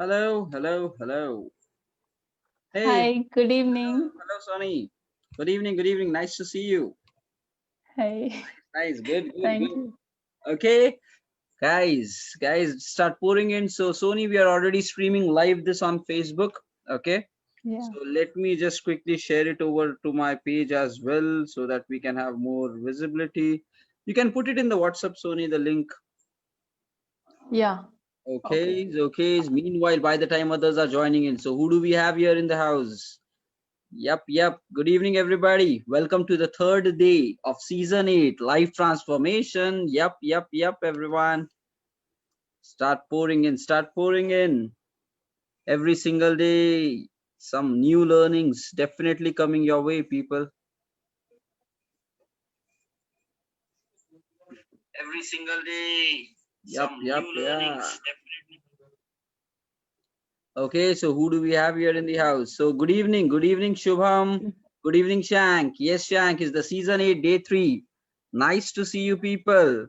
Hello, hello, hello. Hey, Hi, good hello, evening. hello, Sonny. Good evening, good evening. Nice to see you. Hi, Nice, good, good, thank good. you. Okay, guys, start pouring in. So, Sony, we are already streaming live this on Facebook. Okay, Yeah, so let me just quickly share it over to my page as well so that we can have more visibility. You can put it in the WhatsApp, Sony, the link. yeah, okay. Okay, okay. Meanwhile, by the time others are joining in, so who do we have here in the house? Yep. Good evening, everybody. Welcome to the third day of season 8 life transformation. Yep, everyone. Start pouring in. Every single day, some new learnings definitely coming your way, people. Every single day, yeah. Okay, so who do we have here in the house? So good evening, Shubham. Good evening, Shank. Yes, Shank is the season 8, day 3. Nice to see you, people.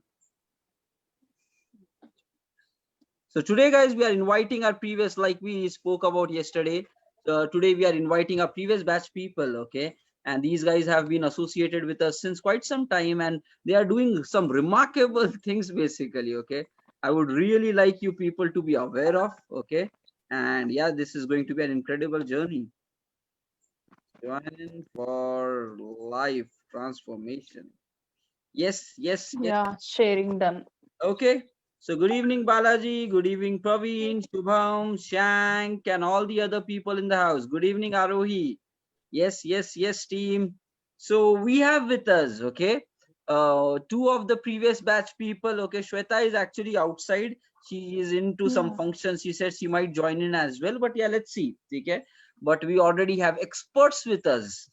So today, guys, we are inviting our previous, like we spoke about yesterday. So today we are inviting our previous batch people, okay? And these guys have been associated with us since quite some time, and they are doing some remarkable things, basically, okay? I would really like you people to be aware of, okay? And yeah, this is going to be an incredible journey. Join for life transformation. Yes. Yeah, sharing done. Okay. So good evening, Balaji. Good evening, Praveen, Shubham, Shank, and all the other people in the house. Good evening, Arohi. Yes, team. So we have with us, okay, two of the previous batch people. Okay, Shweta is actually outside. She is into some Yeah, functions. She said she might join in as well. But yeah, let's see. Okay. But we already have experts with us.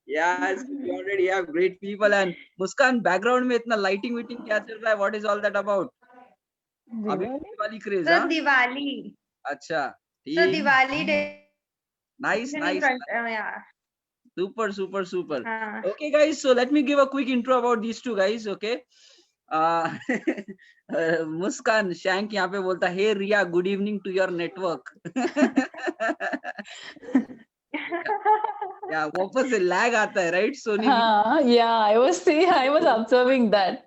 Yes, we already have great people. And Muskan, background में इतना lighting वीटिंग क्या चल रहा है? What is all that about? अभी भी Diwali. Diwali craze, So हाँ? Diwali. अच्छा, So ठीक. Diwali Nice, decoration in nice. front. Yeah. Super. Uh, Okay, guys. So let me give a quick intro about these two guys. Okay. Uh, Muskan Shank यहाँ पे बोलता है, hey Ria, good evening to your network. या वापस से lag आता है, right? Sony भी. Yeah, I was observing that.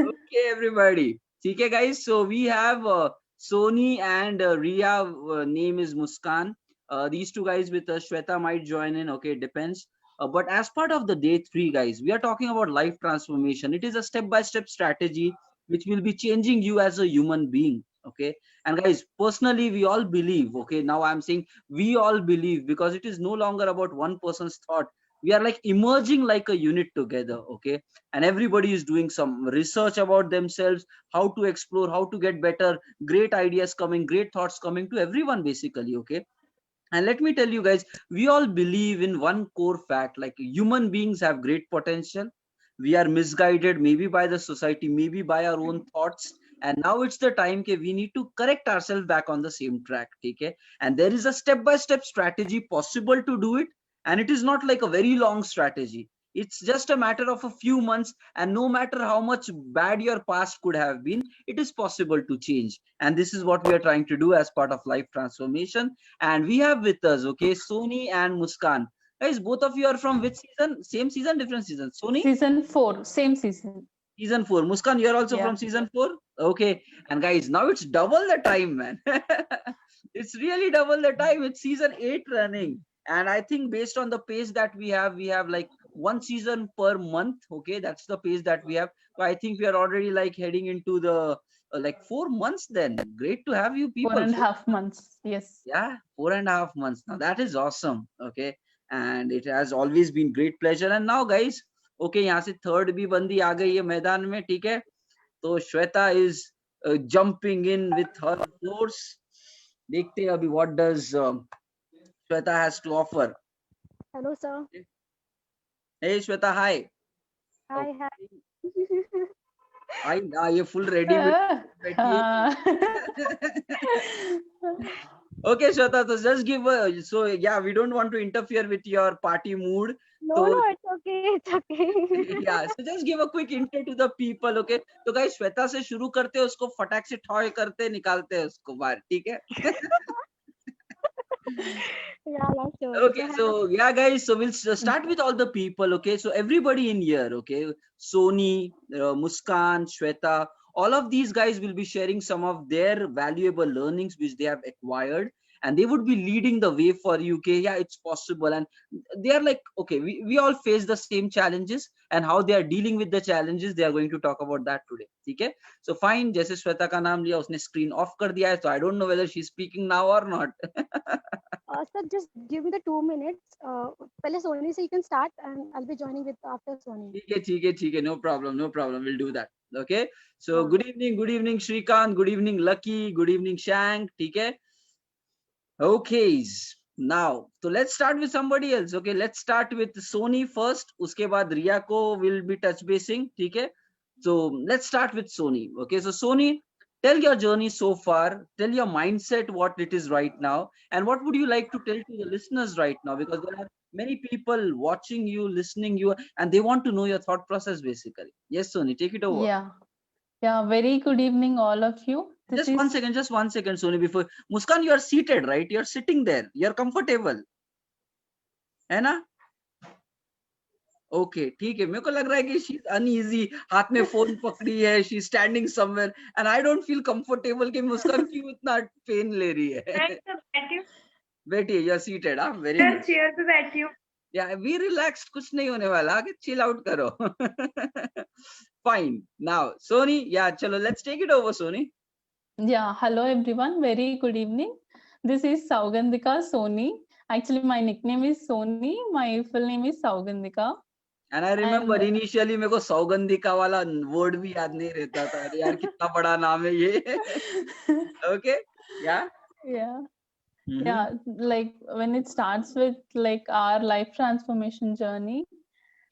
Okay, everybody. Okay, guys. So we have Sony and Ria. Name is Muskan. These two guys with us. Shweta might join in. Okay, it depends. But as part of the day 3, guys, we are talking about life transformation. It is a step-by-step strategy which will be changing you as a human being. Okay, and guys, personally, we all believe. Okay, now I'm saying we all believe because it is no longer about one person's thought. We are like emerging like a unit together. Okay, and everybody is doing some research about themselves, how to explore, how to get better, great ideas coming, great thoughts coming to everyone, basically. Okay, and let me tell you guys, we all believe in one core fact, like human beings have great potential. We are misguided maybe by the society, maybe by our own thoughts, and now it's the time ke we need to correct ourselves back on the same track. Okay, and there is a step by step strategy possible to do it, and it is not like a very long strategy. It's just a matter of a few months, and no matter how much bad your past could have been, it is possible to change. And this is what we are trying to do as part of life transformation. And we have with us, okay, Sony and Muskan. Guys, both of you are from which season? Same season, different season? Sony? Season 4, same season. Season 4. Muskan, you're also Yeah. from season 4? Okay. And guys, now it's double the time, man. It's really double the time. It's season 8 running. And I think based on the pace that we have like one season per month. Okay. That's the pace that we have. So I think we are already like heading into the like 4 months then. Great to have you Four people. and a half months. Yes. Yeah, 4.5 months now. That is awesome. Okay, and it has always been great pleasure. And now, guys, okay, यहाँ से third भी बंदी आ गई है मैदान में, ठीक है? तो Shweta is jumping in with her force. देखते हैं अभी what does Shweta has to offer. Hello, sir. Hey Shweta, hi. Hi, hi. Hi, ना ये full ready with बैठी है. Okay, Shweta, so just give so yeah, we don't want to interfere with your party mood. No, So no, it's okay. It's okay. yeah, so just give a quick intro to the people, okay? तो guys Shweta से शुरू करते हैं, उसको फटाक से ठॉय करते हैं, निकालते हैं उसको बाहर, ठीक है? Yeah, sure. Okay, so yeah, guys, so we'll start with all the people, okay? So everybody in here, okay? Sony, Muskan, Shweta, all of these guys will be sharing some of their valuable learnings which they have acquired, and they would be leading the way for you, okay? Yeah, it's possible. And they are like, okay, we all face the same challenges, and how they are dealing with the challenges, they are going to talk about that today, okay? So fine, जैसे श्वेता का नाम लिया, उसने screen off कर दिया है, so I don't know whether she's speaking now or not. Sir, just give me the 2 minutes. पहले Sony से you can start, and I'll be joining with after Sony. ठीक है, no problem, we'll do that. Okay, so हाँ. good evening Shrikant, good evening Lucky, good evening Shank, ठीक है? Okay, now so let's start with somebody else. Okay, let's start with Sony first, उसके बाद रिया को will be touch basing, ठीक है? So let's start with Sony. Okay, so Sony, tell your journey so far, tell your mindset what it is right now, and what would you like to tell to the listeners right now, because there are many people watching you, listening you, and they want to know your thought process basically. Yes, Sony, take it over. Yeah, very good evening, all of you. Just one second, Sony, before Muskan, you are seated, right? You're sitting there, you're comfortable, है ना? Okay ठीक है, मेरे को लग रहा है कि शी इज अनईजी, हाथ में फोन पकड़ी है, she standing somewhere, and I don't feel comfortable कि मुस्कान क्यों इतना पेन ले रही है. बैठिए, यू आर सीटेड. हां, वेरी गुड. चेयर पे बैठी हूं. या वी रिलैक्स्ड, कुछ नहीं होने वाला, आगे चिल आउट करो. फाइन. नाउ सोनी, या चलो let's take it over Sony. Yeah, hello everyone, very good evening. This is Saugandhika Sony. Actually, my nickname is Sony. My full name is Saugandhika. And I remember initially मेरे को सौगंधिका वाला word भी याद नहीं रहता था. अरे यार, कितना बड़ा नाम है ये. Okay, yeah, like when it starts with like our life transformation journey,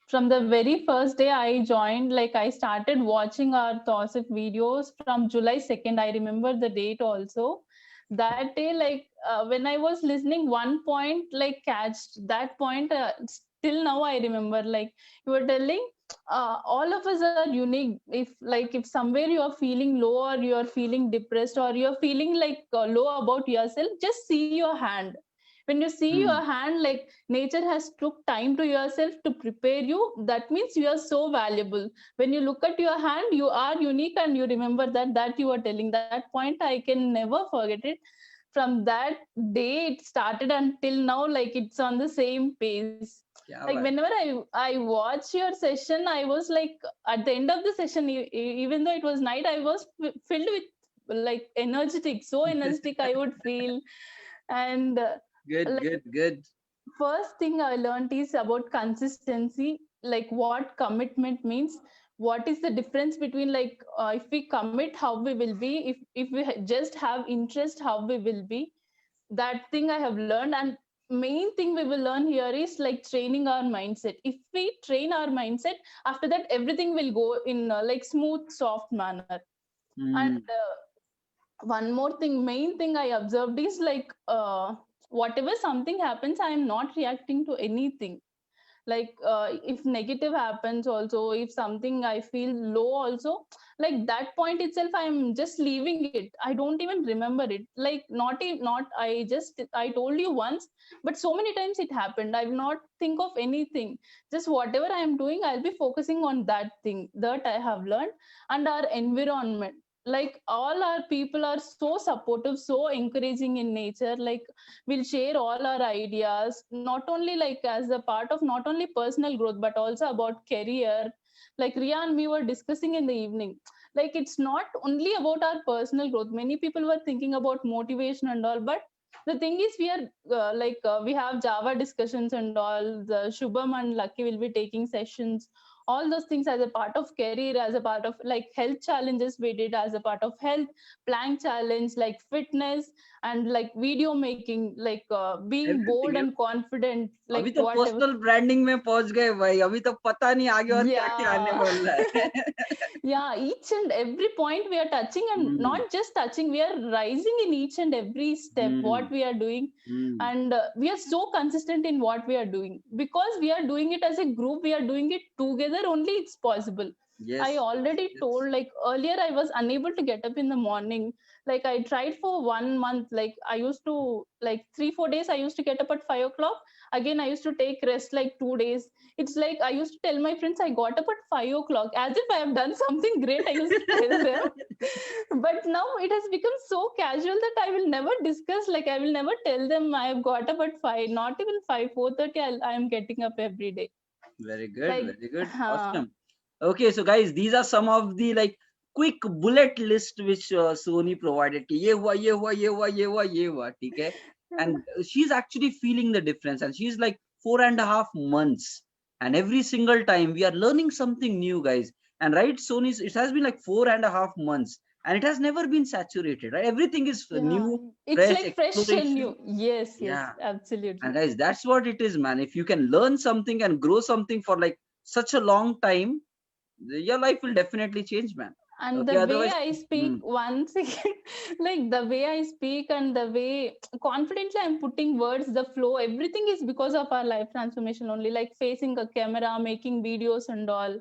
from the very first day I joined, like I started watching our TOSIF videos from July 2nd. I remember the date also. That day, like when I was listening, one point like catched that point. Till now I remember, like you were telling, all of us are unique. If somewhere you are feeling low, or you are feeling depressed, or you are feeling like low about yourself, just see your hand. When you see your hand, like nature has took time to yourself to prepare you. That means you are so valuable. When you look at your hand, you are unique, and you remember that you are telling. That point I can never forget it. From that day it started until now, like it's on the same pace. Like whenever I watch your session, I was like, at the end of the session, even though it was night, I was filled with like energetic, so energetic I would feel. And good. First thing I learned is about consistency, like what commitment means. What is the difference between like if we commit, how we will be, if we just have interest, how we will be. That thing I have learned. And main thing we will learn here is like training our mindset. If we train our mindset, after that everything will go in like smooth, soft manner. And one more thing, main thing I observed is like whatever something happens, I am not reacting to anything. Like if negative happens also, if something I feel low also, like that point itself I am just leaving it. I don't even remember it. Like not I told you once, but so many times it happened, I will not think of anything. Just whatever I am doing, I'll be focusing on that thing. That I have learned. And our environment, like all our people are so supportive, so encouraging in nature. Like we'll share all our ideas, not only like as a part of not only personal growth, but also about career. Like Riya and me were discussing in the evening, like it's not only about our personal growth. Many people were thinking about motivation and all, but the thing is we are we have Java discussions and all. The Shubham and Lucky will be taking sessions all those things as a part of career, as a part of like health challenges we did as a part of health, plank challenge, like fitness, and like video making, like being bold Everything. and confident, अभी like तो whatever. Personal branding में पहुंच गए भाई, अभी तो पता नहीं आगे और क्या क्या आने Yeah. वाला है. Yeah, each and every point we are touching, and Hmm. not just touching, we are rising in each and every step what Hmm. we are doing. Hmm. And we are so consistent in what we are doing, because we are doing it as a group, we are doing it together, only it's possible. Yes. I already Yes. told, like earlier I was unable to get up in the morning. Like I tried for 1 month, like I used to, like 3 4 days I used to get up at 5 o'clock, again I used to take rest like 2 days. It's like I used to tell my friends I got up at 5 o'clock, as if I have done something great. I used to tell them. But now it has become so casual that I will never discuss, like I will never tell them I have got up at 5, not even 5, 4:30. I am getting up every day. Very good, Like, very good. uh, Awesome. Okay, so guys, these are some of the like quick bullet list which Sony provided. कि ये हुआ, ये हुआ, ये हुआ, ये हुआ, ये हुआ, ठीक है? And she's actually feeling the difference, and she's like 4.5 months, and every single time we are learning something new, guys. And right, Sony's, it has been like 4.5 months, and it has never been saturated, right? Everything is yeah, new, it's fresh like fresh and exploration. new. Yes, yes, Yeah. absolutely. And guys, that's what it is, man. If you can learn something and grow something for like such a long time, your life will definitely change, man. And Okay, the way otherwise, I speak, once again, like the way I speak and the way confidently I'm putting words, the flow, everything is because of our life transformation only. Like facing a camera, making videos and all.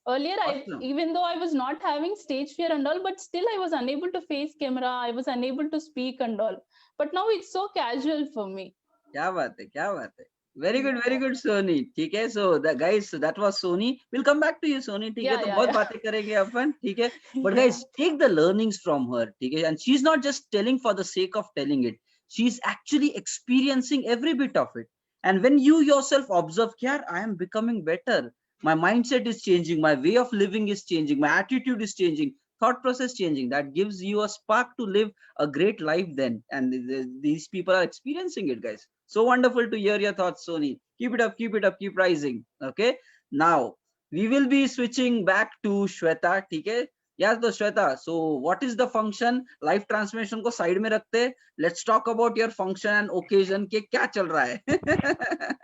Earlier, awesome. even though I was not having stage fear and all, but still I was unable to face camera, I was unable to speak and all. But now it's so casual for me. क्या बात है, क्या बात है. Very good, Sony. ठीक है, so the guys, so that was Sony. We'll come back to you, Sony. ठीक है, Yeah, तो yeah, बहुत yeah. बातें करेंगे अपन, ठीक है. But Yeah. guys, take the learnings from her, ठीक है. And she's not just telling for the sake of telling it. She's actually experiencing every bit of it. And when you yourself observe, यार, I am becoming better. My mindset is changing. My way of living is changing. My attitude is changing. Thought process changing. That gives you a spark to live a great life then. And these people are experiencing it, guys. So wonderful to hear your thoughts, Sony. Keep it up, keep it up, keep rising. Okay. Now we will be switching back to Shweta. Okay. Yes, the Shweta. So what is the function? Life transformation को side में रखते. Let's talk about your function and occasion. के क्या चल रहा है?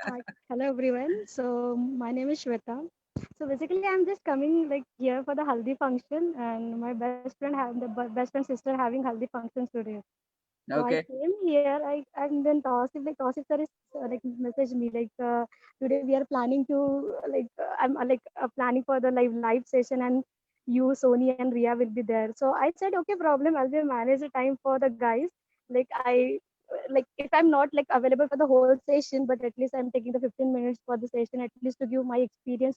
Hi. Hello everyone. So my name is Shweta. So basically, I'm just coming like here for the haldi function, and my best friend best friend sister having haldi functions today. So I Okay. came here. And then Tausif sir is like message me like today we are planning to I'm planning for the live session, and you, Sony and Ria will be there. So I said okay, problem. I'll be manage the time for the guys. Like like if I'm not like available for the whole session, but at least I'm taking the 15 minutes for the session, at least to give my experience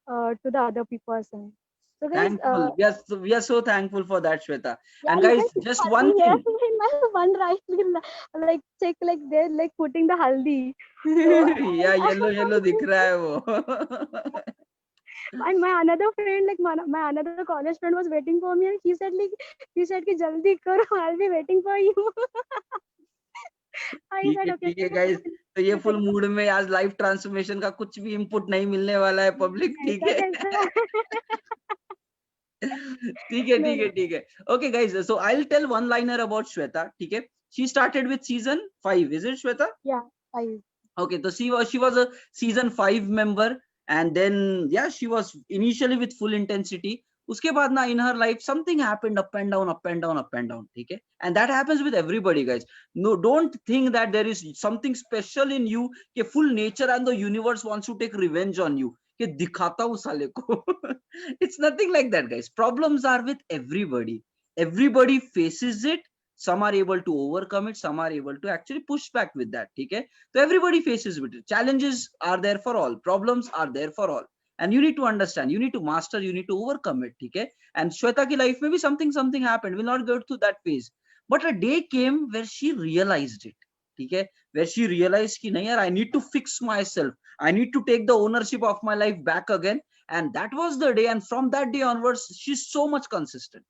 to the other person. So guys, Thankful. Yes, we are so thankful for that, Shweta. yeah, And look guys, at just haldi one here. thing. My one right like check like they're like putting the haldi. So Yeah, yellow दिख रहा है वो. and my another friend, like my another college friend was waiting for me, and he said कि जल्दी करो, I'll be waiting for you. I said okay. ठीक है guys. तो ये फुल मूड में आज लाइफ ट्रांसफॉर्मेशन का कुछ भी इनपुट नहीं मिलने वाला है पब्लिक, ठीक है. ठीक है. Okay guys, so I'll tell one liner about Shweta, ठीक है. She started with season 5, is it Shweta? Yeah, 5. Okay, so she was a season 5 member, and then yeah, she was initially with full intensity. उसके बाद ना in her life something happened, up and down, up and down, up and down, ठीक है. And that happens with everybody, guys. No, don't think that there is something special in you कि full nature and the universe wants to take revenge on you कि दिखाता हूँ साले को. It's nothing like that, guys. Problems are with everybody. Everybody faces it. Some are able to overcome it. Some are able to actually push back with that. Okay, so everybody faces with it. Challenges are there for all. Problems are there for all. And you need to understand. You need to master. You need to overcome it. Okay. And Shweta ki life maybe something happened. We'll not go through that phase. But a day came where she realized it. Okay, where she realized ki nahi yaar, I need to fix myself. I need to take the ownership of my life back again. And that was the day. And from that day onwards, she's so much consistent.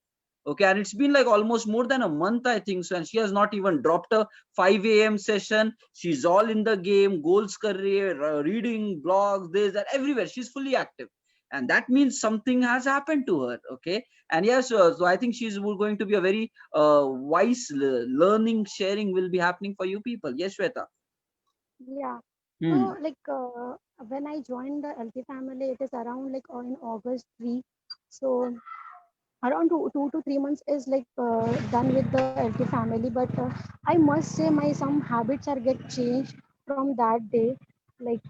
Okay, and it's been like almost more than a month, I think so, and she has not even dropped a 5 a.m. session. She's all in the game, goals career, reading blogs, this and everywhere. She's fully active. and that means something has happened to her. Okay, and yes, so I think she's going to be a very wise learning, sharing will be happening for you people. Yes, Shweta. Yeah. Hmm. So like when I joined the LT family, it is around like in August 3. So around 2 to 3 months is like done with the LT family. But I must say my some habits are get changed from that day. Like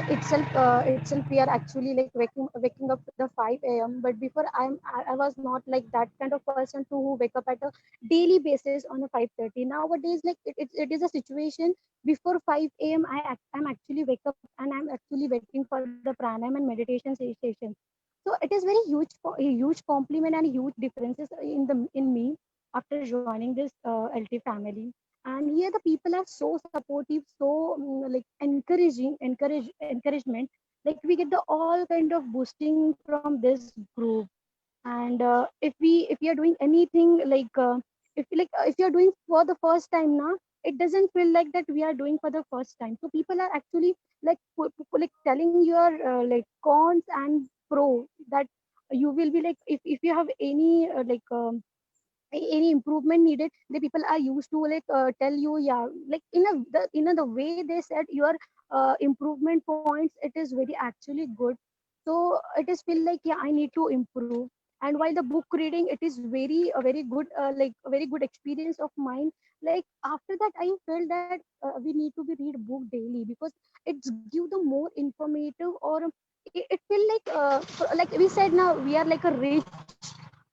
itself we are actually like waking up to the 5 a.m. But before I was not like that kind of person to who wake up at a daily basis on a 5:30. Nowadays like it is a situation before 5 a.m. I'm actually wake up and I'm actually waiting for the pranayam and meditation session. So it is very huge, a huge compliment and huge differences in me after joining this LT family. And here the people are so supportive, so like encouragement. Like we get the all kind of boosting from this group. And if we are doing anything like if you are doing for the first time now, it doesn't feel like that we are doing for the first time. So people are actually like like telling your like cons and pro that you will be like if you have any any improvement needed, the people are used to like tell you, yeah, like in a the way they said your improvement points, it is very actually good. So it is feel like, yeah, I need to improve. And while the book reading, it is very a very good like a very good experience of mine. Like after that I felt that we need to be read book daily, because it's give the more informative, or it feel like we said now we are like a rich.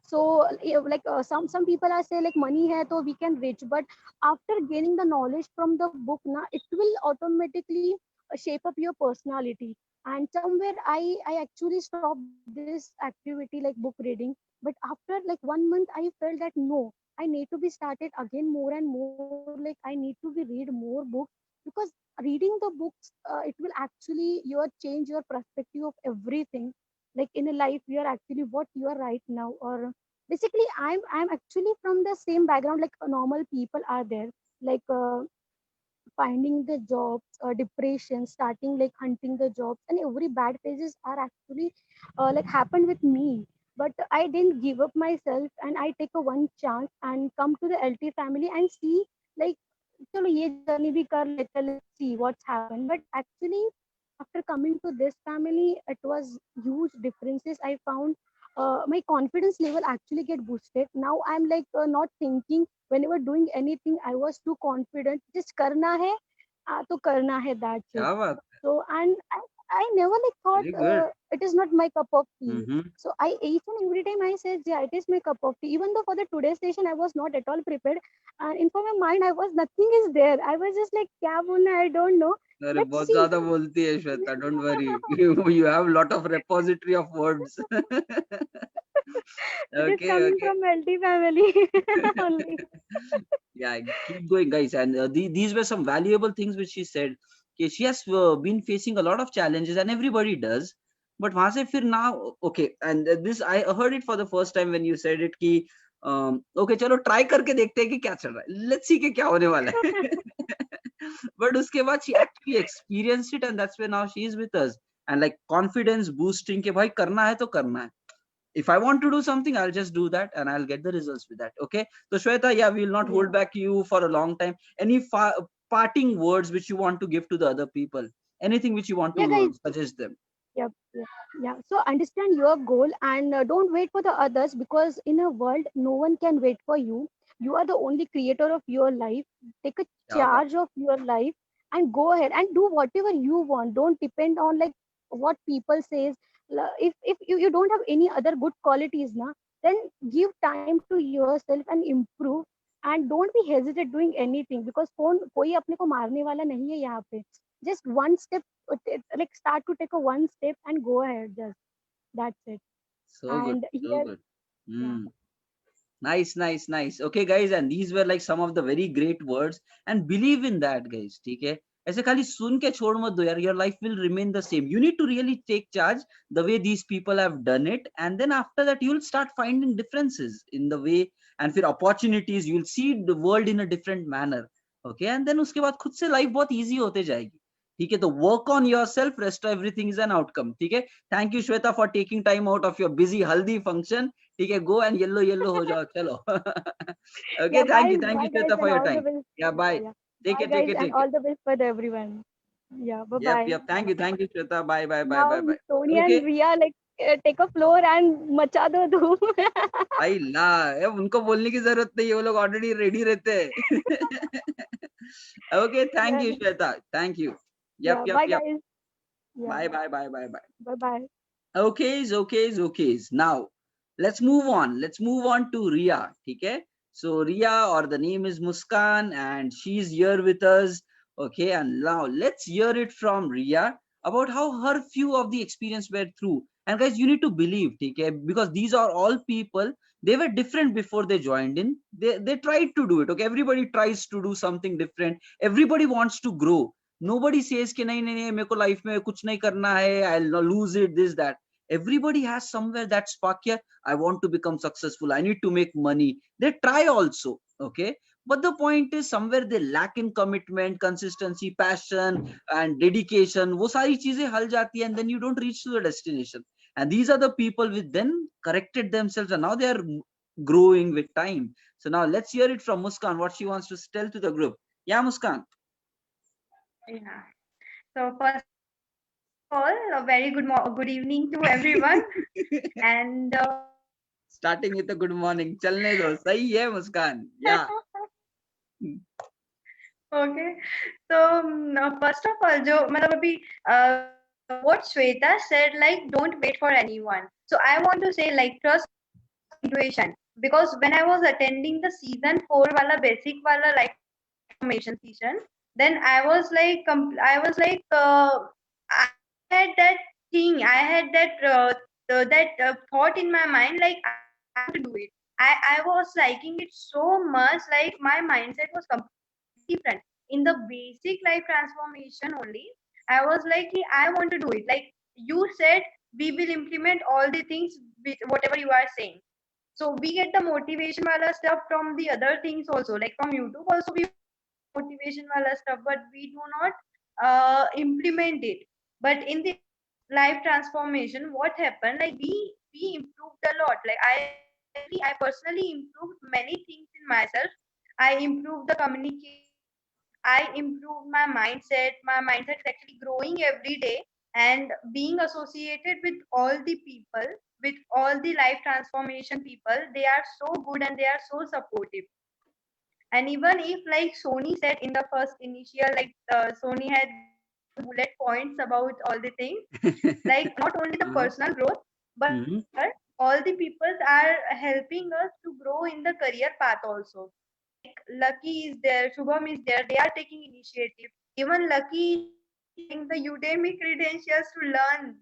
So like some people are say like money hai to we can rich, but after gaining the knowledge from the book na, it will automatically shape up your personality. And somewhere I actually stopped this activity like book reading. But after like 1 month I felt that no, I need to be started again more and more, like I need to be read more books. Because reading the books it will actually your change your perspective of everything. Like in a life you are actually what you are right now, or basically I'm actually from the same background like normal people are there. Like finding the jobs, depression, starting like hunting the jobs, and every bad phases are actually like happened with me. But I didn't give up myself, and I take a one chance and come to the LT family and see like चलो ये journey भी कर लेते हैं, let's see what's happened. But actually after coming to this family, it was huge differences I found. My confidence level actually get boosted. Now I'm like not thinking whenever doing anything. I was too confident, just karna hai to karna hai, that's it. क्या बात है? So and I never like thought Very good. it is not my cup of tea. Mm-hmm. So I each and every time I said, yeah, it is my cup of tea. Even though for the today's session I was not at all prepared, and in for my mind I was nothing is there. I was just like, kya bolna, I don't know. अरे Let's बहुत see. ज्यादा बोलती है Shweta, don't worry, you have lot of repository of words. It is Okay, coming okay. from LT family only. Yeah, keep going, guys. And these were some valuable things which she said. Okay, she has been facing a lot of challenges, and everybody does. But वहां से फिर now, okay, and this I heard it for the first time when you said it कि okay, चलो try करके देखते हैं कि क्या चल रहा है. Let's see कि क्या होने वाला है. But उसके बाद she actually experienced it, and that's where now she is with us. And like confidence boosting कि भाई करना है तो करना है. If I want to do something, I'll just do that and I'll get the results with that. Okay. So Shweta, yeah, we will not hold Yeah. back you for a long time. Any parting words which you want to give to the other people? Anything which you want Yeah, to guys. suggest them? Yep. Yeah. Yeah. So understand your goal and don't wait for the others, because in a world no one can wait for you. You are the only creator of your life. Take a क्या बात. charge of your life and go ahead and do whatever you want. Don't depend on like what people says. If you don't have any other good qualities now, then give time to yourself and improve. And don't be hesitate doing anything, because कोई अपने को मारने वाला नहीं है यहाँ पे. Just one step, like start to take a one step and go ahead, just that's it. So good. And So here, good. yeah, Hmm. Nice, nice, nice. Okay, guys, and these were like some of the very great words. And believe in that, guys. ठीक है? ऐसे खाली सुन के छोड़ मत दो यार. Your life will remain the same. You need to really take charge the way these people have done it, and then after that, you'll start finding differences in the way and फिर opportunities. You'll see the world in a different manner. Okay, and then उसके बाद खुद से life बहुत easy होते जाएगी. ठीक है, तो work on yourself, rest everything is an outcome. ठीक है, thank you Shweta for taking time out of your busy haldi function. ठीक है, गो एंड येलो हो जाओ, चलो. Okay, Yeah, thank you bye Shweta guys, for and your all the time. best. या bye. Yeah, take bye care, take guys, care, and take care. all the best for everyone. Yeah, bye bye. Yep. Thank you, Shweta. Bye, bye, bye, Now bye, bye. Tony and Okay. Ria like take a floor and macha do dhoom. भाई ला, उनको बोलने की जरूरत नहीं है, वो लोग already ready रहते हैं. Okay, thank Yeah, you Shweta, thank you. yeah, bye Yep. guys. Yeah, Bye, bye, bye, bye, bye. bye bye. Okay. Now, let's move on. Let's move on to Ria. Okay. So Ria, or the name is Muskan, and she's here with us. Okay. And now let's hear it from Ria about how her few of the experience were through. And guys, you need to believe, okay, because these are all people. They were different before they joined in. They tried to do it. Okay. Everybody tries to do something different. Everybody wants to grow. Nobody says कि नहीं नहीं नहीं मेरे को life में कुछ नहीं करना है, I'll lose it, this that. Everybody has somewhere that spark here. I want to become successful, I need to make money. They try also. Okay, but the point is somewhere they lack in commitment, consistency, passion and dedication. वो सारी चीजें हल जाती है, and then you don't reach to the destination. And these are the people which then corrected themselves, and now they are growing with time. So now let's hear it from Muskan, what she wants to tell to the group. Yeah, Muskan. Yeah. So first of all, a very good evening to everyone. And Starting with a good morning. चलने दो, सही है मुस्कान. Yeah. okay. So first of all, जो मतलब अभी what Shweta said, like don't wait for anyone. So I want to say like trust intuition, because when I was attending the season 4 wala basic wala life transformation season, then I was like I had that thing, I had that thought in my mind, like I have to do it. I was liking it so much, like my mindset was completely different. In the basic life transformation only, I was like, I want to do it. Like you said, we will implement all the things, whatever you are saying. So we get the motivation wala stuff from the other things also, like from YouTube also we motivation wala stuff, but we do not implement it. But in the life transformation, what happened? Like we improved a lot. Like I personally improved many things in myself. I improved the communication. I improved my mindset. My mindset is actually growing every day, and being associated with all the people, with all the life transformation people, they are so good and they are so supportive. And even if, like Sony said in the first initial, like Sony had bullet points about all the things, like not only the personal growth, but Mhm. all the people are helping us to grow in the career path also. Lucky is there, Shubham is there, they are taking initiative. Even Lucky is getting the Udemy credentials to learn.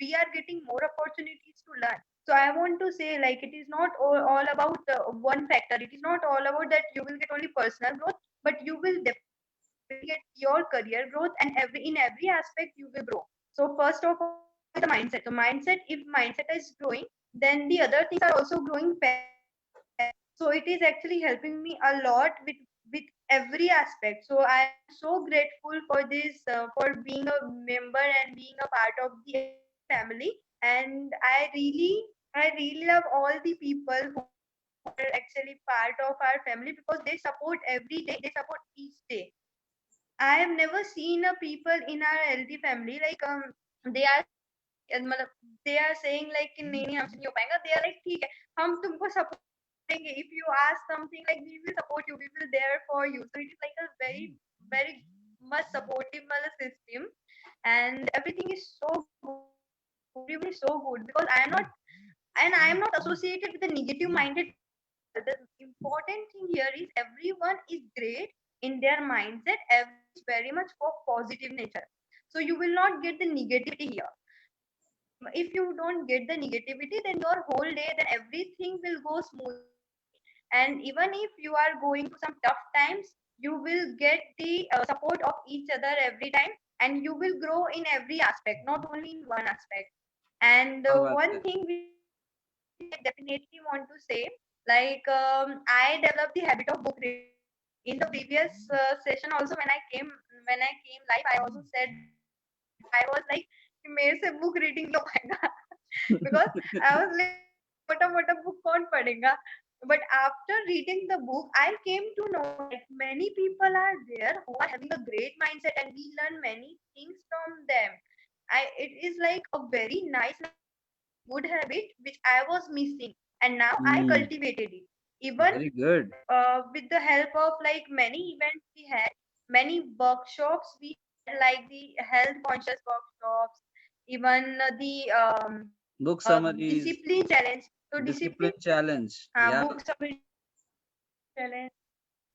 We are getting more opportunities to learn. So I want to say, like, it is not all about one factor. It is not all about that you will get only personal growth, but you will definitely get your career growth, and in every aspect you will grow. So first of all, the mindset. So mindset, if mindset is growing, then the other things are also growing fast. So it is actually helping me a lot with every aspect. So I am so grateful for this, for being a member and being a part of the family. And I really love all the people who are actually part of our family, because they support every day, they support each day. I have never seen a people in our healthy family like they are मतलब they are saying like कि नहीं नहीं हमसे नहीं हो पाएगा. They are like ठीक है, हम तुमको support करेंगे. If you ask something, like we will support you, we will there for you. So it is like a very much supportive वाला system, and everything is so good, everything is so good, because I am not associated with the negative minded. The important thing here is everyone is great in their mindset. Everyone is very much for positive nature. So you will not get the negativity here. If you don't get the negativity, then your whole day, then everything will go smooth. And even if you are going through some tough times, you will get the support of each other every time, and you will grow in every aspect, not only in one aspect. And क्या बात one है. thing we definitely want to say, like I developed the habit of book reading. In the previous session also, when I came live, I also said I was like मेरे से book reading नहीं हो पाएगा because I was like मोटा मोटा book कौन पढ़ेगा. But after reading the book, I came to know that many people are there who are having a great mindset, and we learn many things from them. It is like a very nice, good habit which I was missing, and now I Hmm. cultivated it. Even Very good. with the help of like many events we had, many workshops we had, like the health conscious workshops, even the Book summaries, discipline challenge. So discipline discipline challenge. Yeah. book summary challenge.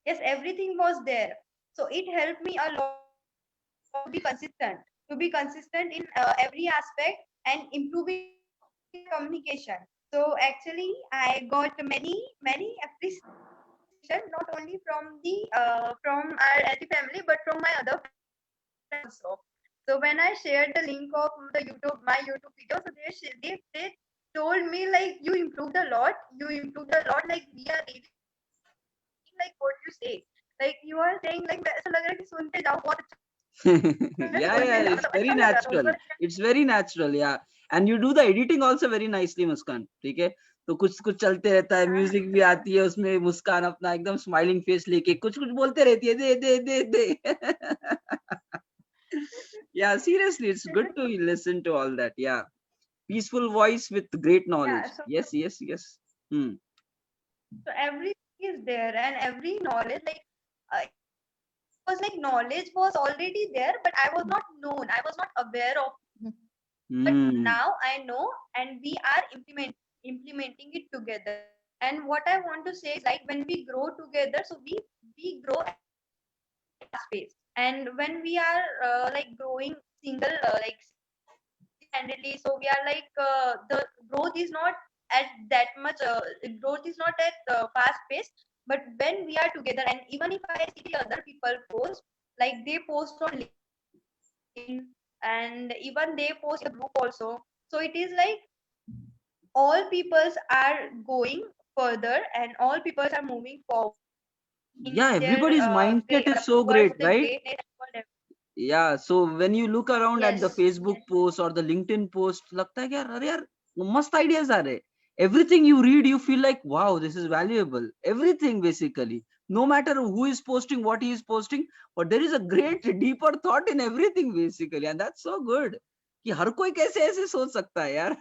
Yes, everything was there. So it helped me a lot to be consistent, in every aspect and improving communication. So actually, I got many appreciation, not only from the from our LT family, but from my other friends also. So when I shared the link of my YouTube video, so they told me like you improved a lot. You improved a lot. Like we are really like what you say. Like you are saying like ऐसा लग रहा है कि सुनते जाओ बहुत अच्छा Yeah, सुनते yeah, जाओ it's मतलब very अच्छा लग रहा था natural. ऊपर It's very natural, yeah. And you do the editing also very nicely, Muskan. ठीक है? तो कुछ कुछ चलते रहता है, म्यूजिक भी आती है उसमें, मुस्कान अपना एकदम स्माइलिंग फेस लेके कुछ कुछ बोलते रहती है, दे दे दे दे. Yeah, seriously, it's good to listen to all that. Yeah, peaceful voice with great knowledge. yeah. So Yes. Hmm. everything is there, and every knowledge like was like knowledge was already there, but I was not known. I was not aware of. But Hmm. now I know, and we are implementing it together. And what I want to say is like when we grow together, so we grow at fast pace. And when we are like growing single, like handedly, so we are like the growth is not at that much. Growth is not at fast pace. But when we are together, and even if I see the other people post, like they post on LinkedIn, and even they post a group also. So it is like all peoples are going further, and all peoples are moving forward Yeah, in their everybody's mindset is so towards great, the right? greatness. Yeah, so when you look around at the Yes, Facebook yes. post or the LinkedIn post, लगता है कि यार अरे यार मस्त ideas आ रहे. Everything you read, you feel like wow, this is valuable. Everything basically, no matter who is posting, what he is posting, but there is a great deeper thought in everything basically, and that's so good. कि हर कोई कैसे ऐसे सोच सकता है यार.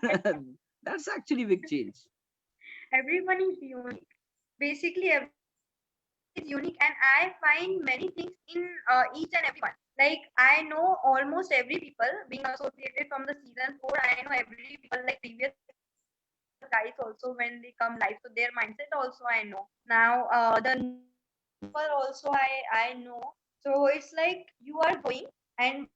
That's actually big change. Everyone is unique. Basically, everyone is unique, and I find many things in each and everyone. Like I know almost every people being associated from the season 4. I know every people like previous guys also when they come live. So their mindset also I know. Now the people also I know. So it's like you are going, and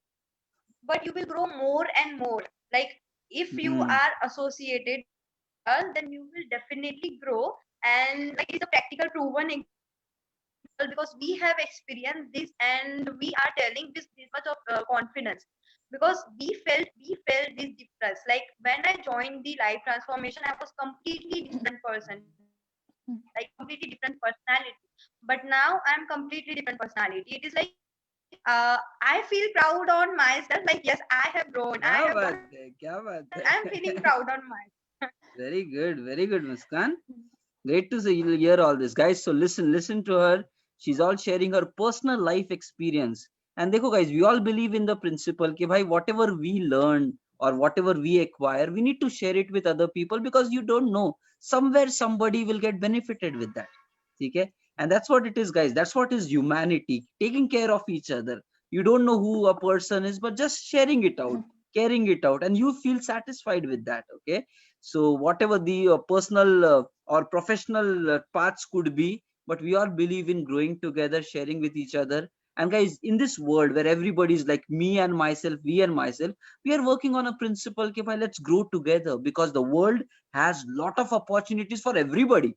but you will grow more and more. Like if you Hmm. are associated with us, then you will definitely grow. And like it's a practical proven example because we have experienced this, and we are telling this much of confidence because we felt this difference. Like when I joined the life transformation, I was completely different person, like completely different personality. But now I'm completely different personality. It is like I feel proud on myself. Like yes, I have grown. I क्या have बात grown. है, क्या बात I'm feeling है. proud on myself. Very good, Muskan. Great to see you hear all this, guys. So listen to her. She's all sharing her personal life experience. And देखो, guys, we all believe in the principle कि भाई whatever we learn or whatever we acquire, we need to share it with other people because you don't know. Somewhere somebody will get benefited with that. ठीक है? And that's what it is, guys. That's what is humanity. Taking care of each other. You don't know who a person is, but just sharing it out, caring it out, and you feel satisfied with that. Okay. So whatever the personal or professional paths could be, but we all believe in growing together, sharing with each other. And guys, in this world where everybody is like me and myself, we and myself, we are working on a principle कि भाई let's grow together because the world has lot of opportunities for everybody.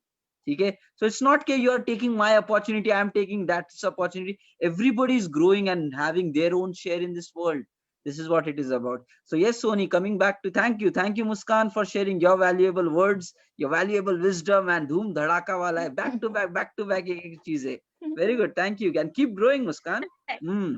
Okay, so it's not that you are taking my opportunity, I am taking that opportunity. Everybody is growing and having their own share in this world. This is what it is about. So yes, Sony, coming back to thank you Muskan for sharing your valuable words, your valuable wisdom, and dhoom dhadaka wala hai, back to back एक एक चीजें. Very good. Thank you. And keep growing, Muskan. Hmm.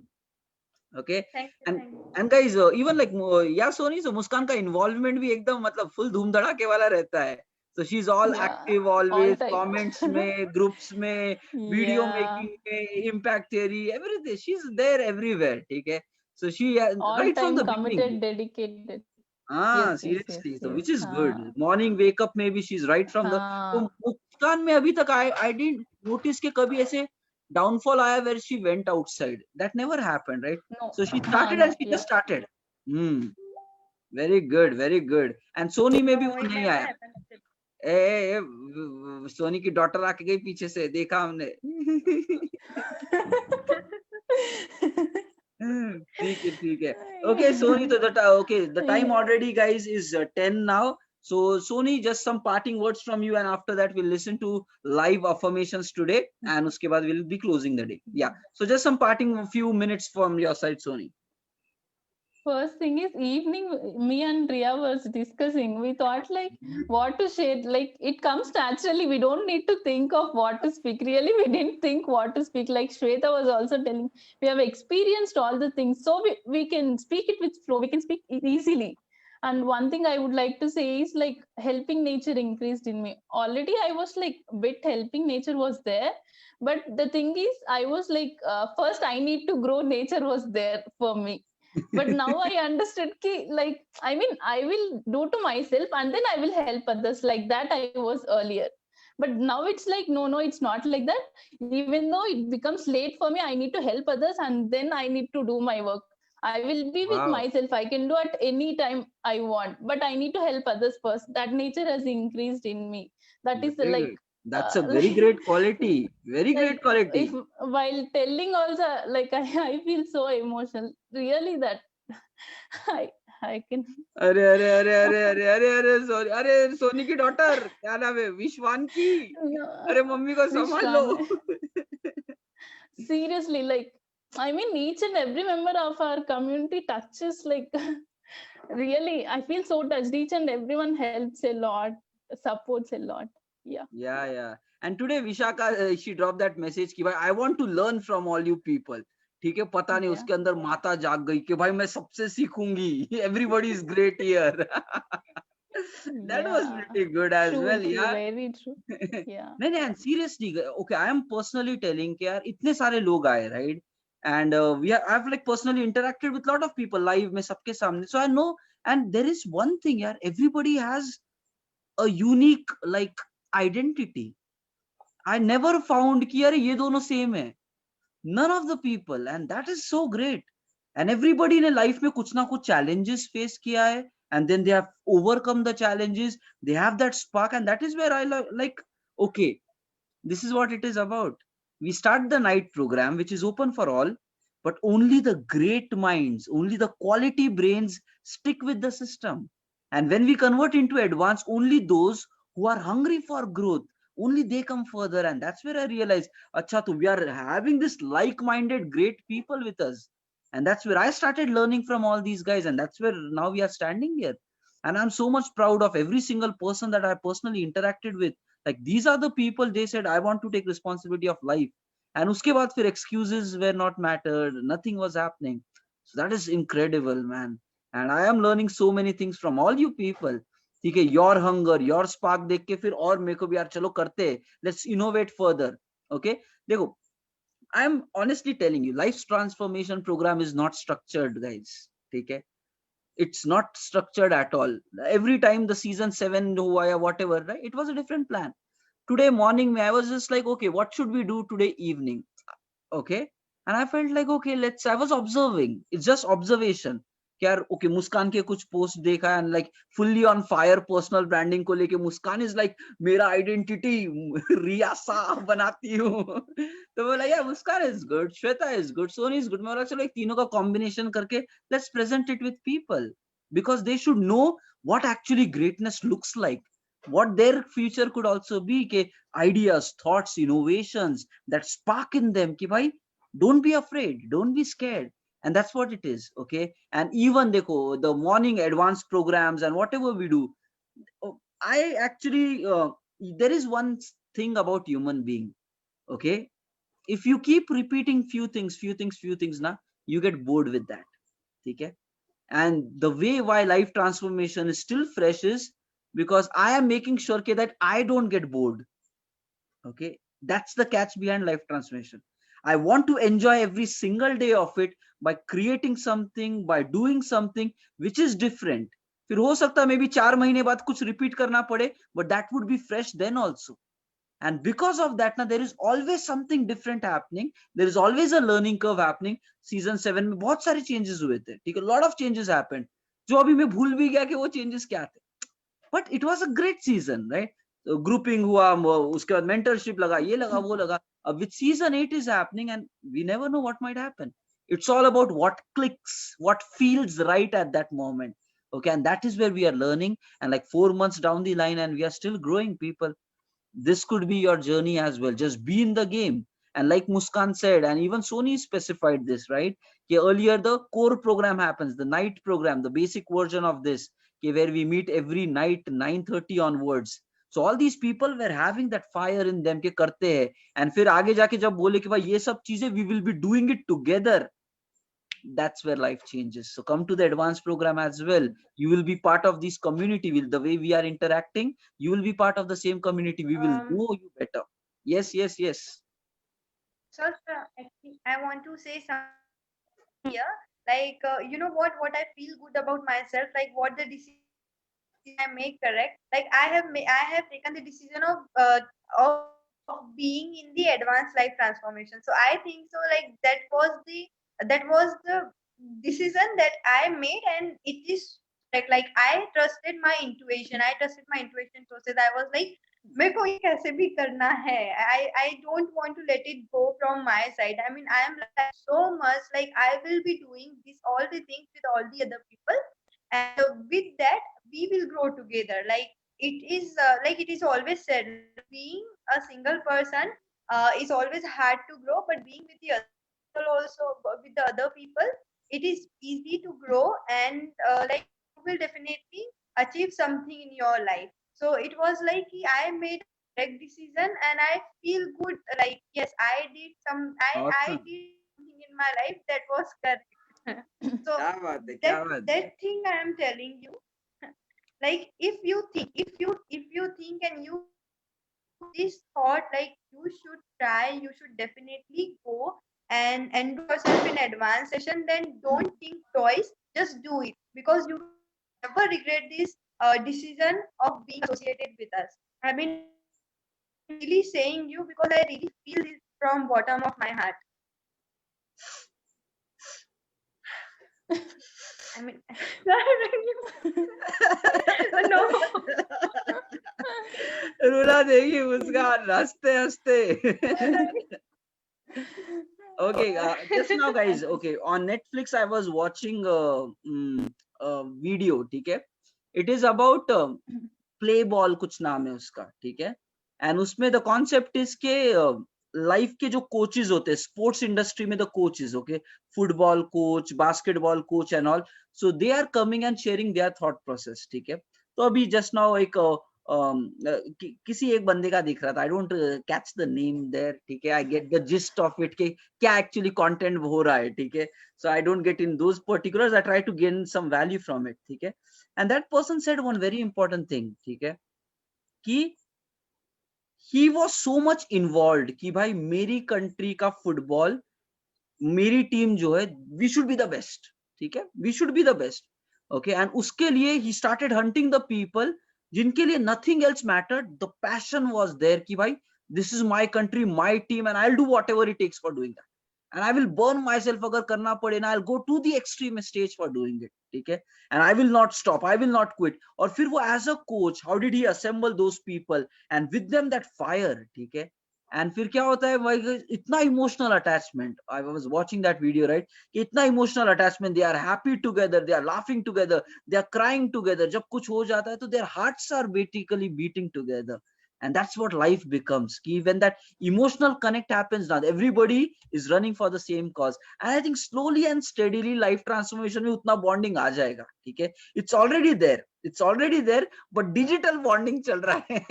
Okay. Thank you, And thank you. and guys, even like yeah, Sony, so Muskan का involvement भी एकदम मतलब full धूम धड़ाके वाला रहता है. So she's all Yeah, active all always, time. comments में, groups में, video Yeah, making में, impact theory, everything. She's there everywhere. ठीक है. So she all right from time the beginning. committed, dedicated. Ah, Yes, yes, yes, seriously. So yes. which is good. Morning wake up maybe she's right from the. तो हाँ, मुस्कान में अभी तक I didn't notice कि कभी ऐसे downfall आया where she went outside. That never happened, right? no, So she हाँ, started and no, she yeah. just started. Hmm. Very good, very good. And Sony में भी No, वो it नहीं never आया. happened. सोनी की डॉटर आके गई पीछे से देखा हमने. ठीक है. Okay, Sony, so the time already, guys, is 10 now. So, Sony, just some parting words from you, and after that, we'll listen to live affirmations today, and uske baad we'll be closing the day. Yeah. So, just some parting few minutes from your side, Sony. First thing is evening, me and Ria was discussing. We thought like what to share. Like it comes naturally. We don't need to think of what to speak. Really, we didn't think what to speak. Like Shweta was also telling, we have experienced all the things, so we can speak it with flow. We can speak it easily. And one thing I would like to say is like helping nature increased in me. Already I was like bit helping nature was there, but the thing is I was like first I need to grow. Nature was there for me, but now I understood ki, like I mean I will do to myself and then I will help others. Like that I was earlier, but now it's like no, it's not like that. Even though it becomes late for me, I need to help others and then I need to do my work. I will be with Wow. myself. I can do at any time I want, but I need to help others first. That nature has increased in me. That is Very like good. That's a very great quality. Very like great quality. if while telling also like I feel so emotional really that I I can अरे अरे अरे अरे अरे अरे अरे sorry. अरे सोनी की daughter क्या नाम है? विश्वांकी. अरे मम्मी को संभाल लो. seriously like I mean each and every member of our community touches like really I feel so touched. Each and everyone helps a lot, supports a lot. Yeah. Yeah. And today Vishaka she dropped that message कि भाई I want to learn from all you people. ठीक है. पता नहीं Yeah. उसके अंदर माता जाग गई कि भाई मैं सबसे सीखूंगी. Everybody is great here. That was Yeah. pretty good as True, well. true, Yeah. very true. Yeah. नहीं and seriously, okay, I am personally telling कि यार इतने सारे लोग आए, right? And I've like personally interacted with a lot of people live में सबके सामने. So I know, and there is one thing, यार, everybody has a unique like identity. I never found कि यार ये दोनों same है. None of the people, and that is so great. And everybody in life में कुछ ना कुछ challenges face किया है, and then they have overcome the challenges. They have that spark, and that is where I like. Okay, this is what it is about. We start the night program, which is open for all, but only the great minds, only the quality brains stick with the system. And when we convert into advanced, only those who are hungry for growth, only they come further. And that's where I realized, acha, we are having this like-minded great people with us. And that's where I started learning from all these guys. And that's where now we are standing here. And I'm so much proud of every single person that I personally interacted with. Like these are the people, they said, I want to take responsibility of life. And uske baad fir excuses were not mattered. Nothing was happening. So that is incredible, man. And I am learning so many things from all you people. ठीक है, your hunger, your spark देख के फिर और मेरे को भी यार चलो करते हैं. Let's innovate further. Okay, देखो, I am honestly telling you, life's transformation program is not structured, guys. ठीक है, it's not structured at all. Every time the season 7 hua, whatever, right, it was a different plan. Today morning I was just like, okay, what should we do today evening? Okay, and I felt like, okay, I was observing. It's just observation. यार okay Muskan के कुछ post देखा and like fully on fire personal branding को लेके. Muskan is like मेरा identity रिया सा बनाती हूँ. तो बोला यार Muskan is good, Shweta is good, Soni is good. मैं बोला चलो एक तीनों का कॉम्बिनेशन करके let's present it with people, because they should know what actually greatness looks like, what their future could also be. Ke ideas, thoughts, innovations that spark in them ki bhai don't be afraid, don't be scared. And that's what it is. Okay, and even dekho the morning advanced programs and whatever we do, I actually there is one thing about human being. Okay, if you keep repeating few things na, you get bored with that. Okay? And the way why life transformation is still fresh is because I am making sure that I don't get bored. Okay, that's the catch behind life transformation. I want to enjoy every single day of it by creating something, by doing something which is different. फिर हो सकता है may be 4 महीने बाद कुछ repeat करना पड़े, but that would be fresh then also. And because of that, now there is always something different happening. There is always a learning curve happening. Season 7 में बहुत सारे changes हुए थे, ठीक है, lot of changes happened. जो अभी मैं भूल भी गया कि वो changes क्या थे. But it was a great season, right? So grouping हुआ, उसके बाद mentorship लगा, ये लगा, वो लगा. With season 8 is happening, and we never know what might happen. It's all about what clicks, what feels right at that moment. Okay, and that is where we are learning. And like 4 months down the line, and we are still growing, people. This could be your journey as well. Just be in the game. And like Muskan said, and even Sony specified this, right? Okay, earlier the core program happens, the night program, the basic version of this, okay, where we meet every night 9:30 onwards. So all these people were having that fire in them के करते हैं, and फिर आगे जाके जब बोले कि भाई ये सब चीजें we will be doing it together, that's where life changes. So come to the advanced program as well. You will be part of this community. The way we are interacting, you will be part of the same community. We will know you better. Yes. So actually, I want to say something here. Like, you know what I feel good about myself. Like, what the decision I make correct. Like, I have taken the decision of being in the advanced life transformation. So I think so. Like, that was the decision that I made, and it is like I trusted my intuition. I trusted my intuition process. I was like, मेरे को ये कैसे भी करना है. I don't want to let it go from my side. I mean, I am like so much like I will be doing this all the things with all the other people, and with that we will grow together. Like it is always said, being a single person is always hard to grow, but being with the other people also, with the other people, it is easy to grow, and like you will definitely achieve something in your life. So it was like I made a correct decision, and I feel good. Like yes, I did Awesome. did something in my life that was correct. So क्या बात है, क्या बात है. that thing I am telling you, like if you think and you this thought, like you should try, you should definitely go and enroll yourself in advanced session, then don't think twice, just do it, because you never regret this decision of being associated with us. I mean, really saying you because I really feel this from bottom of my heart. I mean, no. रुला देगी मुस्कान हंसते हंसते. Okay, just now guys, okay, on Netflix I was watching a video, ठीक है. It is about play ball, कुछ नाम है उसका, ठीक है. And उसमें the concept is के लाइफ के जो कोचेस होते हैं स्पोर्ट्स इंडस्ट्री में, the coaches, okay, football coach, basketball coach and all, so they are coming and sharing their thought process, ठीक है. तो अभी जस्ट नाउ एक किसी एक बंदे का दिख रहा था, I don't catch the name there, ठीक है. I get the gist of it के क्या एक्चुअली कंटेंट हो रहा है, ठीक है. So I don't get in those particulars, I try to gain some value from it, ठीक है. And that person said one very important thing, ठीक है, कि he was so much involved कि भाई मेरी कंट्री का फुटबॉल, मेरी टीम जो है, we should be the best, ठीक है, we should be the best, okay. And उसके लिए he started hunting the people जिनके लिए nothing else mattered. The passion was there कि भाई this is my country, my team, and I'll do whatever it takes for doing that, and I will burn myself अगर करना पड़े ना, I'll go to the extreme stage for doing it, ठीक है. And I will not stop, I will not quit. और फिर वो as a coach, how did he assemble those people and with them that fire, ठीक है. And फिर क्या होता है भाई, इतना emotional attachment, I was watching that video, right, कि इतना emotional attachment, they are happy together, they are laughing together, they are crying together. जब कुछ हो जाता है तो their hearts are basically beating together. And that's what life becomes. When that emotional connect happens, now everybody is running for the same cause. And I think slowly and steadily life transformation में उतना bonding आ जाएगा, ठीक है. It's already there, but digital bonding चल रहा है.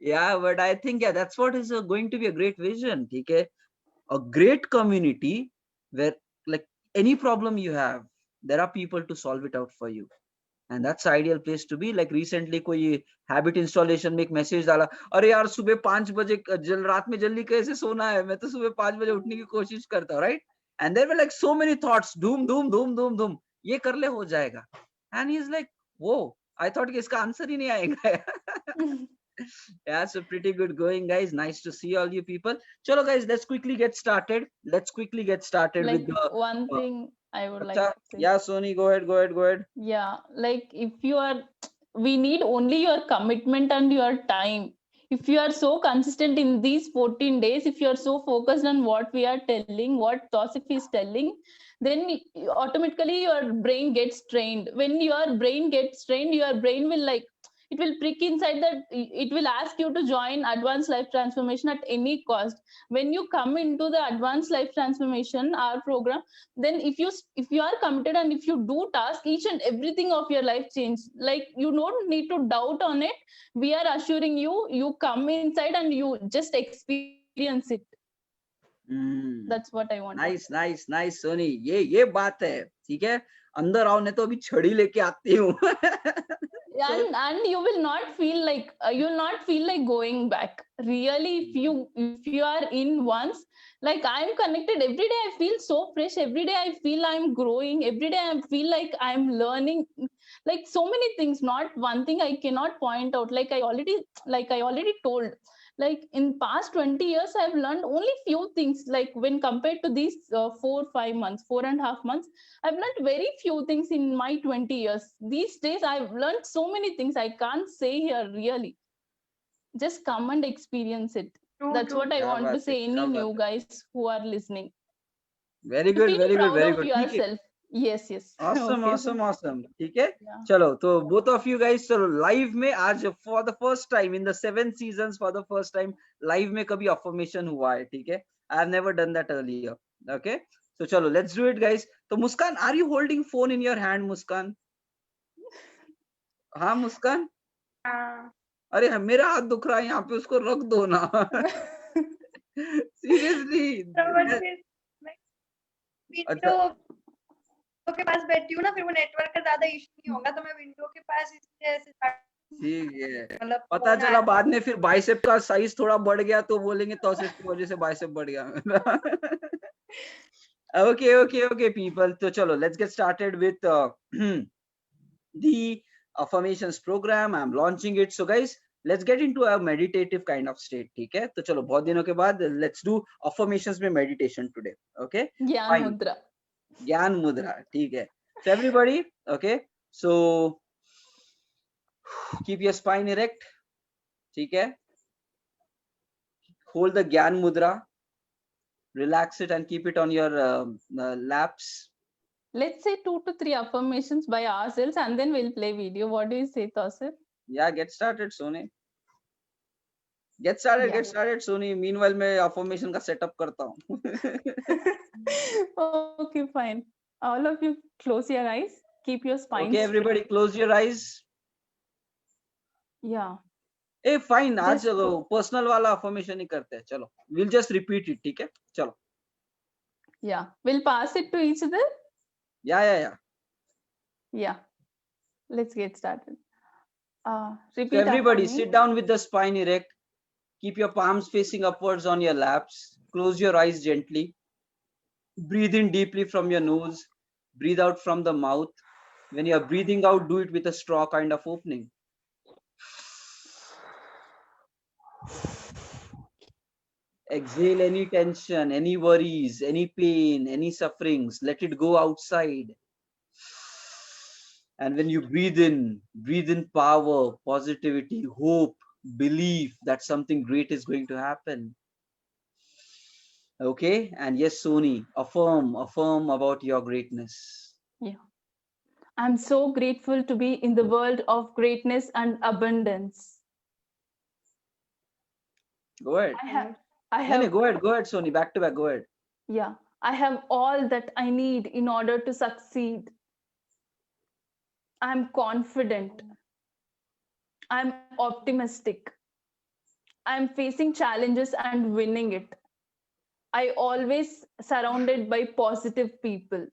Yeah, but I think that's what is going to be a great vision. Okay, a great community where like any problem you have, there are people to solve it out for you. And that's the ideal place to be. Like recently कोई habit installation में एक message डाला, अरे यार सुबह 5 बजे रात में जल्दी कैसे सोना है, मैं तो सुबह 5 बजे उठने की कोशिश करता हूँ, right? And there were like so many thoughts, doom doom doom doom doom, ये कर ले हो जाएगा. And he's like, whoa, I thought कि इसका आंसर ही नहीं आएगा. Yeah, so pretty good going, guys. Nice to see all you people. Chalo guys, let's quickly get started. Like With the one thing I would like Acha, to say. yeah, Sony, go ahead. Yeah, like if you are, we need only your commitment and your time. If you are so consistent in these 14 days, if you are so focused on what we are telling, what Tosif is telling, then automatically your brain gets trained. When your brain gets trained, your brain will like, it will prick inside that, it will ask you to join advanced life transformation at any cost. When you come into the advanced life transformation, our program, then if you are committed and if you do task, each and everything of your life change. Like you don't need to doubt on it. We are assuring you, you come inside and you just experience it. That's what I want. Nice, Sony. ये बात है, ठीक है. अंदर आओ, नहीं तो अभी छड़ी लेके आती हूँ. And you will not feel like going back. Really, if you are in once, like I'm connected every day, I feel so fresh. Every day I feel I'm growing. Every day I feel like I'm learning, like so many things. Not one thing I cannot point out. Like I already told, like in past 20 years I've learned only few things. Like when compared to these 4.5 months, I've learned very few things in my 20 years. These days I've learned so many things I can't say here. Really, just come and experience it. That's what I want to say. Any new guys who are listening, very good. proud of yourself. Yes. Awesome. ठीक है. Yeah. चलो, तो both of you guys, चलो live में आज for the first time in the 7 seasons, for the first time live में कभी affirmation हुआ है, ठीक है. I have never done that earlier. Okay, so चलो, let's do it, guys. तो मुस्कान, are you holding phone in your hand, मुस्कान? हाँ मुस्कान, अरे मेरा हाथ दुख रहा है यहाँ पे, उसको रख दो ना. Seriously. विंडो के पास बैठी हूँ ना, फिर वो नेटवर्क का ज्यादा इशू नहीं होगा, तो मैं विंडो के पास इसलिए ऐसे ठीक है. मतलब पता चला बाद में फिर बाइसेप का साइज थोड़ा बढ़ गया तो बोलेंगे तौसीफ की वजह से बाइसेप बढ़ गया. Okay, people. तो चलो, let's get started with the affirmations program. I'm launching it. So guys, let's get into a meditative kind of state. ठीक है. तो चलो, बहुत दिनों के बाद let's do affirmations में meditation today. Okay. ज्ञान मुद्रा. ठीक है. So everybody, okay. So keep your spine erect. ठीक है. Hold the ज्ञान mudra. Relax it and keep it on your laps. Let's say 2 to 3 affirmations by ourselves and then we'll play video. What do you say, Tosif? Yeah, get started, Sony. Get started, Sony. Meanwhile, मैं affirmation का setup करता हूँ. Okay, fine. All of you close your eyes. Keep your spine. Okay, everybody, close your eyes. Yeah. Hey, fine. आज personal वाला affirmation ही करते हैं. चलो, we'll just repeat it. ठीक है? चलो. Yeah, we'll pass it to each other. Yeah. Yeah. Let's get started. Repeat. So everybody, sit down with the spine erect. Keep your palms facing upwards on your laps. Close your eyes gently. Breathe in deeply from your nose. Breathe out from the mouth. When you are breathing out, do it with a straw kind of opening. Exhale any tension, any worries, any pain, any sufferings. Let it go outside. And when you breathe in power, positivity, hope, belief that something great is going to happen. Okay. And yes, Sony, affirm about your greatness. Yeah. I'm so grateful to be in the world of greatness and abundance. Go ahead. I have. Go ahead, Sony. Back to back. Go ahead. Yeah. I have all that I need in order to succeed. I'm confident. I'm optimistic. I'm facing challenges and winning it. I always surrounded by positive people.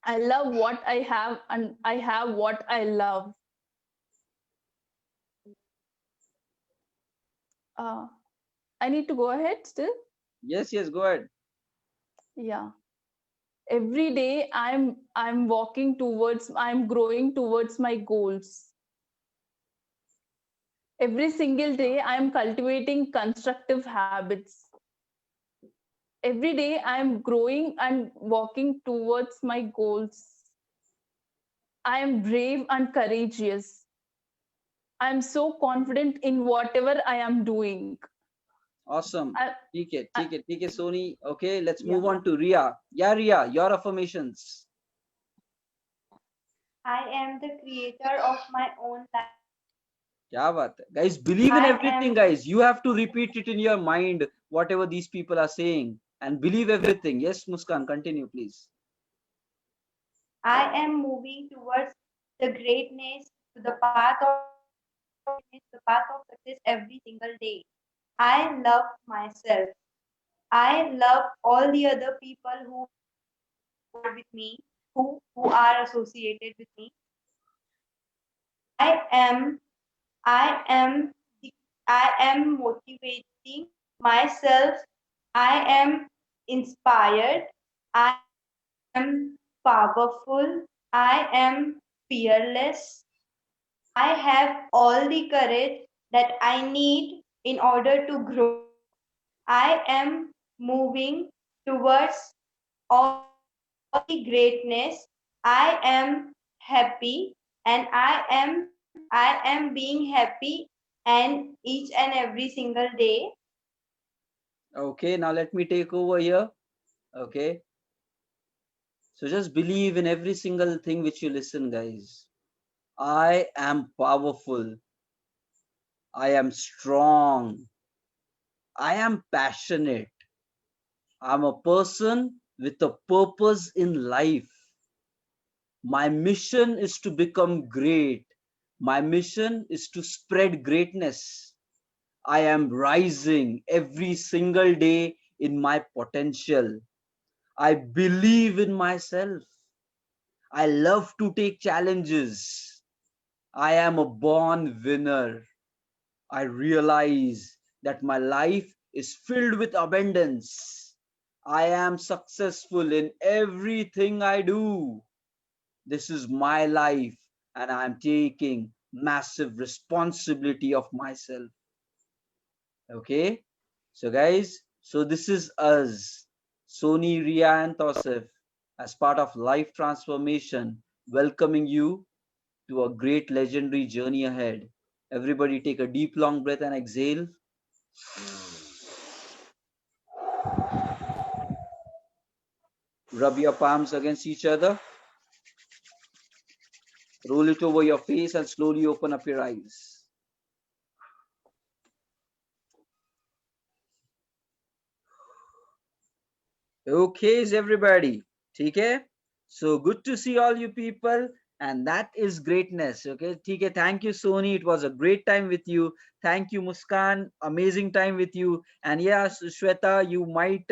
I love what I have and I have what I love. Uh, I need to go ahead still. Yes, yes, go ahead. Yeah. Every day I'm walking towards, I'm growing towards my goals. Every single day I'm cultivating constructive habits. Every day I'm growing and walking towards my goals. I am brave and courageous. I'm so confident in whatever I am doing. Awesome. I, I, ठीक है, Sony. Okay, let's yeah. move on to Ria. Yeah, Ria, your affirmations. I am the creator of my own life. क्या बात है? Guys, believe in I everything, am guys. You have to repeat it in your mind, whatever these people are saying, and believe everything. Yes, Muskan, continue, please. I am moving towards the greatness, to the path of greatness, the path of success every single day. I love myself. I love all the other people who are with me, who are associated with me. I am I am I am motivating myself. I am inspired. I am powerful. I am fearless. I have all the courage that I need in order to grow. I am moving towards all the greatness. I am happy and I am being happy and each and every single day. Okay, now let me take over here. Okay. So just believe in every single thing which you listen, guys. I am powerful. I am strong. I am passionate. I'm a person with a purpose in life. My mission is to become great. My mission is to spread greatness. I am rising every single day in my potential. I believe in myself. I love to take challenges. I am a born winner. I realize that my life is filled with abundance. I am successful in everything I do. This is my life, and I'm taking massive responsibility of myself. Okay, so guys, so this is us, Sony, Ria, and Tosif, as part of Life Transformation, welcoming you to a great legendary journey ahead. Everybody take a deep long breath and exhale. Rub your palms against each other. Roll it over your face and slowly open up your eyes. Okay, everybody. Okay? So good to see all you people. And that is greatness. Okay. Okay. Thank you, Sony. It was a great time with you. Thank you, Muskan. Amazing time with you. And yeah, Shweta, you might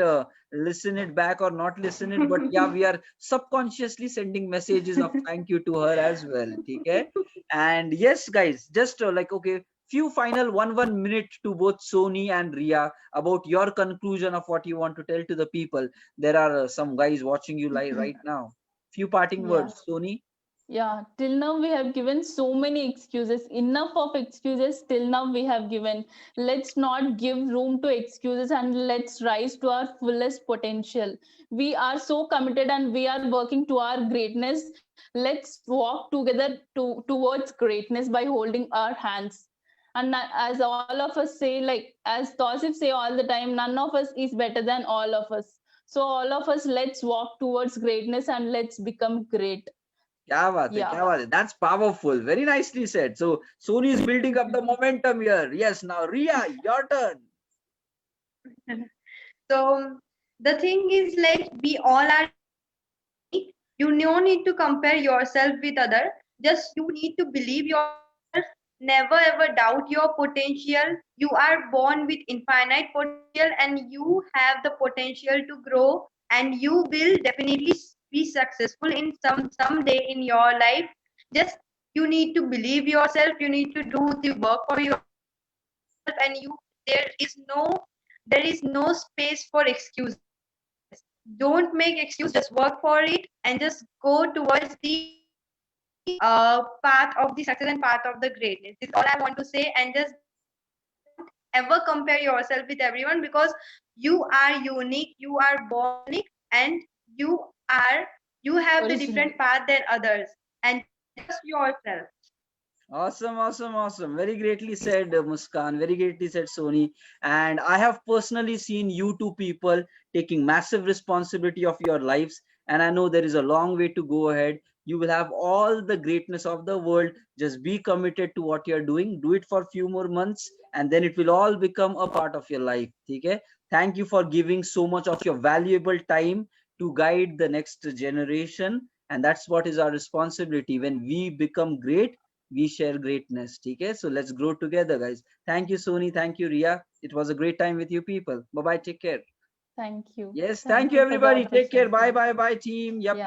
listen it back or not listen it, but yeah, we are subconsciously sending messages of thank you to her as well. Okay. And yes, guys, just like, okay, few final one minute to both Sony and Ria about your conclusion of what you want to tell to the people. There are some guys watching you live right now. Few parting Yeah. words, Sony. Yeah, till now we have given so many excuses, enough of excuses. Till now we have given. Let's not give room to excuses and let's rise to our fullest potential. We are so committed and we are working to our greatness. Let's walk together towards greatness by holding our hands. And as all of us say, like as Tosif say all the time, none of us is better than all of us. So all of us, let's walk towards greatness and let's become great. क्या बात है, Yeah. क्या बात है. That's powerful. Very nicely said. So Sony is building up the momentum here. Yes, now Ria, your turn. So the thing is like we all are unique. You no need to compare yourself with other. Just you need to believe yourself never ever doubt your potential. You are born with infinite potential and you have the potential to grow, and you will definitely be successful in someday in your life. Just you need to believe yourself, you need to do the work for yourself, and you there is no space for excuses. Don't make excuse, just work for it and just go towards the path of the success and path of the greatness. This is all I want to say. And just don't ever compare yourself with everyone, because you are unique, you are born unique, and you are you have the Original. different path than others. And just trust yourself. Awesome, awesome, awesome. Very greatly said, Muskan. Very greatly said, Sony. And I have personally seen you two people taking massive responsibility of your lives. And I know there is a long way to go ahead. You will have all the greatness of the world. Just be committed to what you're doing. Do it for a few more months, and then it will all become a part of your life. Okay? Thank you for giving so much of your valuable time to guide the next generation. And that's what is our responsibility. When we become great, we share greatness. Okay, so let's grow together, guys. Thank you, Sony. Thank you, Ria. It was a great time with you people. Bye bye. Take care. Thank you. Yes, thank Thank you, you for the everybody. Take care. opportunity. Bye bye. Bye, team. Yep. Yeah.